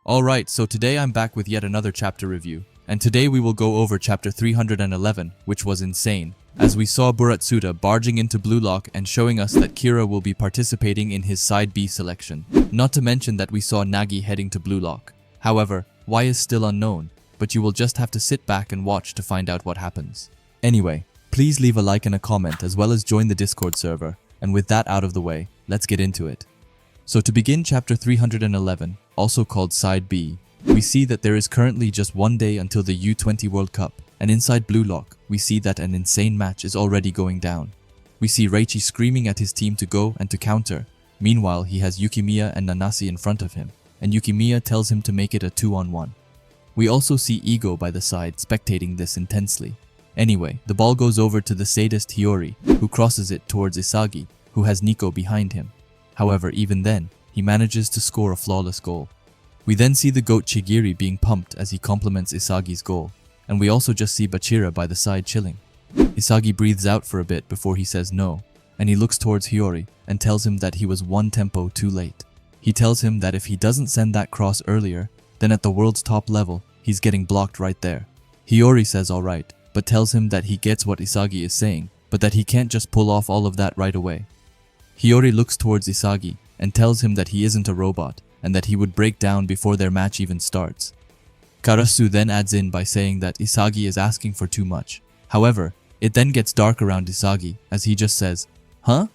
Alright, so today I'm back with yet another chapter review, and today we will go over chapter 311, which was insane, as we saw Buratsuda barging into Blue Lock and showing us that Kira will be participating in his side B selection. Not to mention that we saw Nagi heading to Blue Lock. However, why is still unknown, but you will just have to sit back and watch to find out what happens. Anyway, please leave a like and a comment as well as join the Discord server, and with that out of the way, let's get into it. So to begin chapter 311, also called Side B, we see that there is currently just one day until the U20 World Cup, and inside Blue Lock, we see that an insane match is already going down. We see Reichi screaming at his team to go and to counter. Meanwhile, he has Yukimiya and Nanase in front of him, and Yukimiya tells him to make it a 2-on-1. We also see Ego by the side spectating this intensely. Anyway, the ball goes over to the sadist Hiyori, who crosses it towards Isagi, who has Nico behind him. However, even then, he manages to score a flawless goal. We then see the goat Chigiri being pumped as he compliments Isagi's goal, and we also just see Bachira by the side chilling. Isagi breathes out for a bit before he says no, and he looks towards Hiyori and tells him that he was one tempo too late. He tells him that if he doesn't send that cross earlier, then at the world's top level, he's getting blocked right there. Hiyori says alright, but tells him that he gets what Isagi is saying, but that he can't just pull off all of that right away. Hiyori looks towards Isagi and tells him that he isn't a robot and that he would break down before their match even starts. Karasu then adds in by saying that Isagi is asking for too much. However, it then gets dark around Isagi as he just says, "Huh?"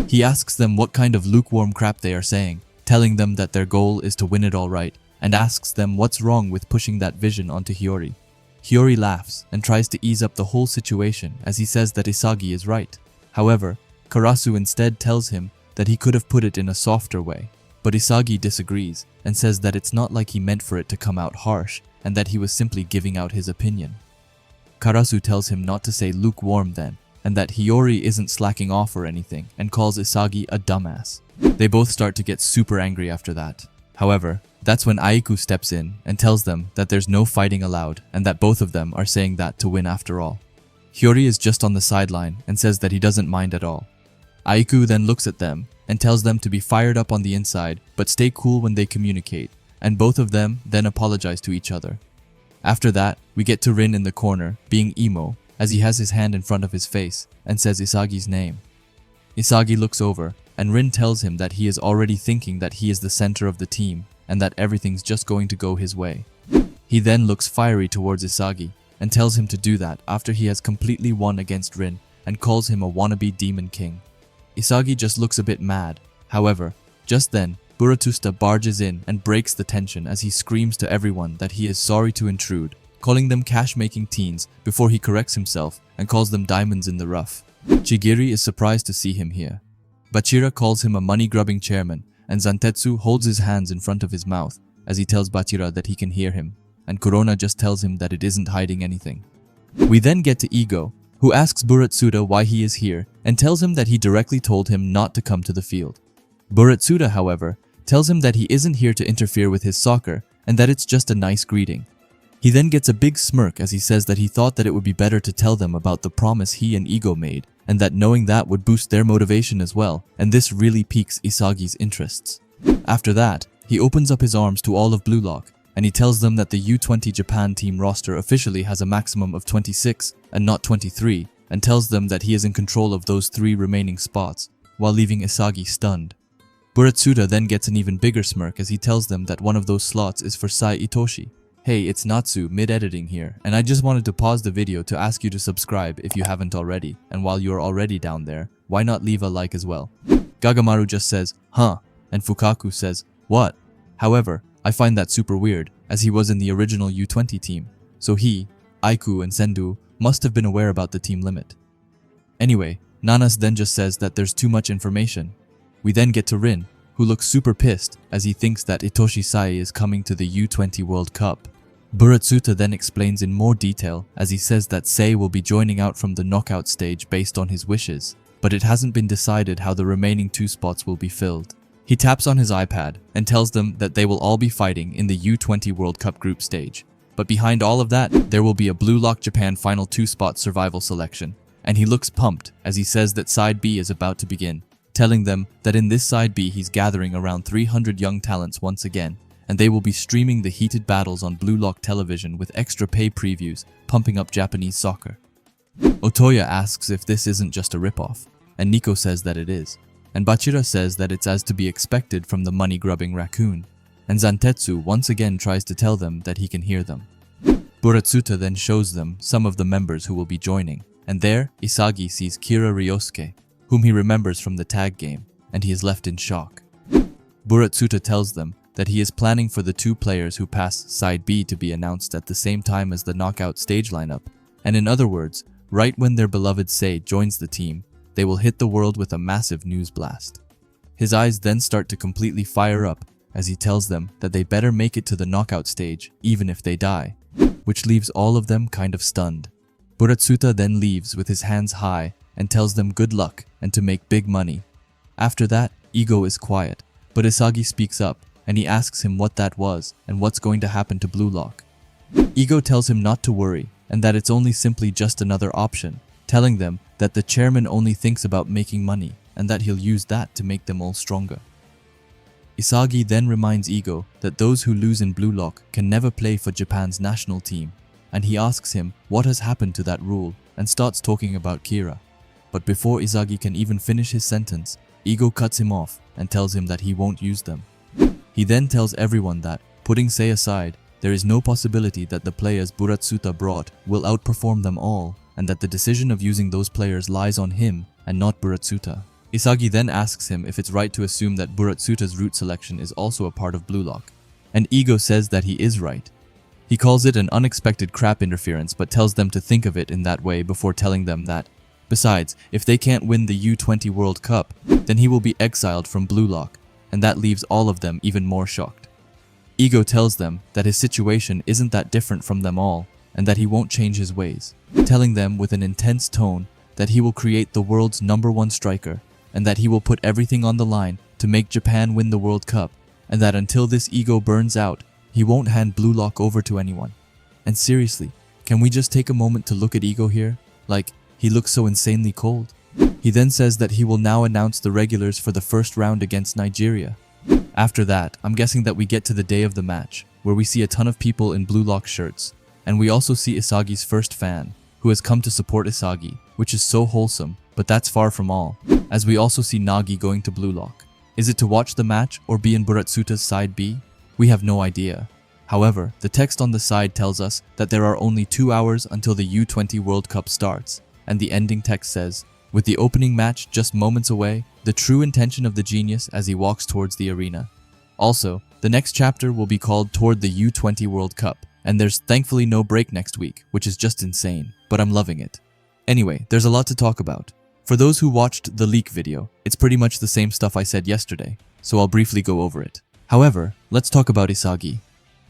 He asks them what kind of lukewarm crap they are saying, telling them that their goal is to win it all right, and asks them what's wrong with pushing that vision onto Hiyori. Hiyori laughs and tries to ease up the whole situation as he says that Isagi is right. However, Karasu instead tells him that he could have put it in a softer way, but Isagi disagrees and says that it's not like he meant for it to come out harsh and that he was simply giving out his opinion. Karasu tells him not to say lukewarm then, and that Hiyori isn't slacking off or anything, and calls Isagi a dumbass. They both start to get super angry after that. However, that's when Aiku steps in and tells them that there's no fighting allowed and that both of them are saying that to win after all. Hiyori is just on the sideline and says that he doesn't mind at all. Aiku then looks at them and tells them to be fired up on the inside but stay cool when they communicate, and both of them then apologize to each other. After that, we get to Rin in the corner, being emo, as he has his hand in front of his face and says Isagi's name. Isagi looks over and Rin tells him that he is already thinking that he is the center of the team and that everything's just going to go his way. He then looks fiery towards Isagi and tells him to do that after he has completely won against Rin and calls him a wannabe demon king. Isagi just looks a bit mad. However, just then, Buratsuda barges in and breaks the tension as he screams to everyone that he is sorry to intrude, calling them cash-making teens before he corrects himself and calls them diamonds in the rough. Chigiri is surprised to see him here. Bachira calls him a money-grubbing chairman, and Zantetsu holds his hands in front of his mouth as he tells Bachira that he can hear him, and Corona just tells him that it isn't hiding anything. We then get to Ego, who asks Buratsuda why he is here and tells him that he directly told him not to come to the field. Buratsuda, however, tells him that he isn't here to interfere with his soccer and that it's just a nice greeting. He then gets a big smirk as he says that he thought that it would be better to tell them about the promise he and Ego made, and that knowing that would boost their motivation as well, and this really piques Isagi's interests. After that, he opens up his arms to all of Blue Lock, and he tells them that the U20 Japan team roster officially has a maximum of 26 and not 23, and tells them that he is in control of those 3 remaining spots, while leaving Isagi stunned. Buratsuda then gets an even bigger smirk as he tells them that one of those slots is for Sai Itoshi. Hey, it's Natsu mid-editing here, and I just wanted to pause the video to ask you to subscribe if you haven't already, and while you're already down there, why not leave a like as well? Gagamaru just says, "Huh," and Fukaku says, "What?" However, I find that super weird, as he was in the original U20 team, so he, Aiku, and Sendu must have been aware about the team limit. Anyway, Nanas then just says that there's too much information. We then get to Rin, who looks super pissed as he thinks that Itoshi Sai is coming to the U20 World Cup. Buratsuda then explains in more detail as he says that Sei will be joining out from the knockout stage based on his wishes, but it hasn't been decided how the remaining 2 spots will be filled. He taps on his iPad and tells them that they will all be fighting in the U20 World Cup group stage. But behind all of that, there will be a Blue Lock Japan final 2-spot survival selection, and he looks pumped as he says that Side B is about to begin, telling them that in this Side B he's gathering around 300 young talents once again, and they will be streaming the heated battles on Blue Lock television with extra pay previews, pumping up Japanese soccer. Otoya asks if this isn't just a ripoff, and Nico says that it is. And Bachira says that it's as to be expected from the money-grubbing raccoon. And Zantetsu once again tries to tell them that he can hear them. Buratsuda then shows them some of the members who will be joining, and there, Isagi sees Kira Ryosuke, whom he remembers from the tag game, and he is left in shock. Buratsuda tells them that he is planning for the 2 players who pass Side B to be announced at the same time as the knockout stage lineup, and in other words, right when their beloved Sei joins the team, they will hit the world with a massive news blast. His eyes then start to completely fire up as he tells them that they better make it to the knockout stage even if they die, which leaves all of them kind of stunned. Buratsuda then leaves with his hands high and tells them good luck and to make big money. After that, Ego is quiet, but Isagi speaks up and he asks him what that was and what's going to happen to Blue Lock. Ego tells him not to worry and that it's only simply just another option, telling them that the chairman only thinks about making money and that he'll use that to make them all stronger. Isagi then reminds Ego that those who lose in Blue Lock can never play for Japan's national team, and he asks him what has happened to that rule and starts talking about Kira. But before Isagi can even finish his sentence, Ego cuts him off and tells him that he won't use them. He then tells everyone that, putting Sei aside, there is no possibility that the players Buratsuda brought will outperform them all, and that the decision of using those players lies on him and not Buratsuda. Isagi then asks him if it's right to assume that Buratsuda's route selection is also a part of Blue Lock, and Ego says that he is right. He calls it an unexpected crap interference but tells them to think of it in that way before telling them that, besides, if they can't win the U20 World Cup, then he will be exiled from Blue Lock, and that leaves all of them even more shocked. Ego tells them that his situation isn't that different from them all, and that he won't change his ways, telling them with an intense tone that he will create the world's #1 striker, and that he will put everything on the line to make Japan win the World Cup, and that until this ego burns out, he won't hand Blue Lock over to anyone. And seriously, can we just take a moment to look at Ego here? Like, he looks so insanely cold. He then says that he will now announce the regulars for the first round against Nigeria. After that, I'm guessing that we get to the day of the match, where we see a ton of people in Blue Lock shirts, and we also see Isagi's first fan, who has come to support Isagi, which is so wholesome, but that's far from all, as we also see Nagi going to Blue Lock. Is it to watch the match or be in Buratsuda's side B? We have no idea. However, the text on the side tells us that there are only 2 hours until the U20 World Cup starts, and the ending text says, with the opening match just moments away, the true intention of the genius as he walks towards the arena. Also, the next chapter will be called Toward the U20 World Cup, and there's thankfully no break next week, which is just insane, but I'm loving it. Anyway, there's a lot to talk about. For those who watched the leak video, it's pretty much the same stuff I said yesterday, so I'll briefly go over it. However, let's talk about Isagi.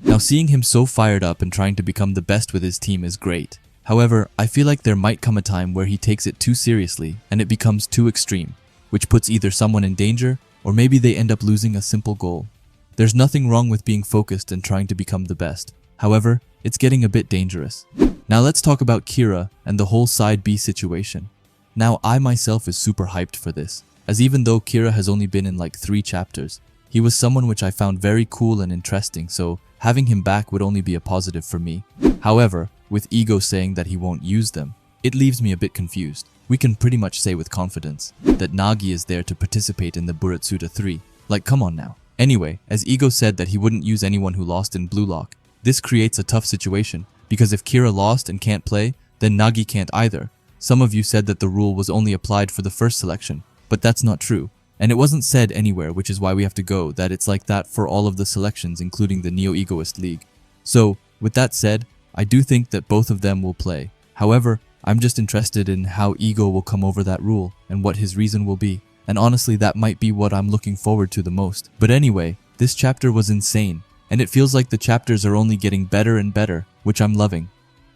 Now, seeing him so fired up and trying to become the best with his team is great. However, I feel like there might come a time where he takes it too seriously and it becomes too extreme, which puts either someone in danger or maybe they end up losing a simple goal. There's nothing wrong with being focused and trying to become the best. However, it's getting a bit dangerous. Now let's talk about Kira and the whole side B situation. Now I myself is super hyped for this, as even though Kira has only been in like 3 chapters, he was someone which I found very cool and interesting, so having him back would only be a positive for me. However, with Ego saying that he won't use them, it leaves me a bit confused. We can pretty much say with confidence that Nagi is there to participate in the Buratsuda 3. Like, come on now. Anyway, as Ego said that he wouldn't use anyone who lost in Blue Lock, this creates a tough situation, because if Kira lost and can't play, then Nagi can't either. Some of you said that the rule was only applied for the first selection, but that's not true. And it wasn't said anywhere, which is why we have to go that it's like that for all of the selections, including the Neo-Egoist League. So, with that said, I do think that both of them will play. However, I'm just interested in how Ego will come over that rule and what his reason will be. And honestly, that might be what I'm looking forward to the most. But anyway, this chapter was insane, and it feels like the chapters are only getting better and better, which I'm loving.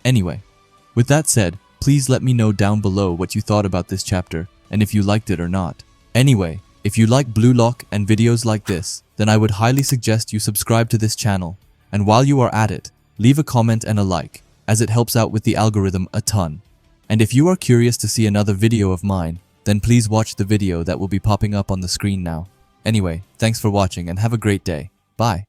Anyway, with that said, please let me know down below what you thought about this chapter, and if you liked it or not. Anyway, if you like Blue Lock and videos like this, then I would highly suggest you subscribe to this channel, and while you are at it, leave a comment and a like, as it helps out with the algorithm a ton. And if you are curious to see another video of mine, then please watch the video that will be popping up on the screen now. Anyway, thanks for watching and have a great day. Bye.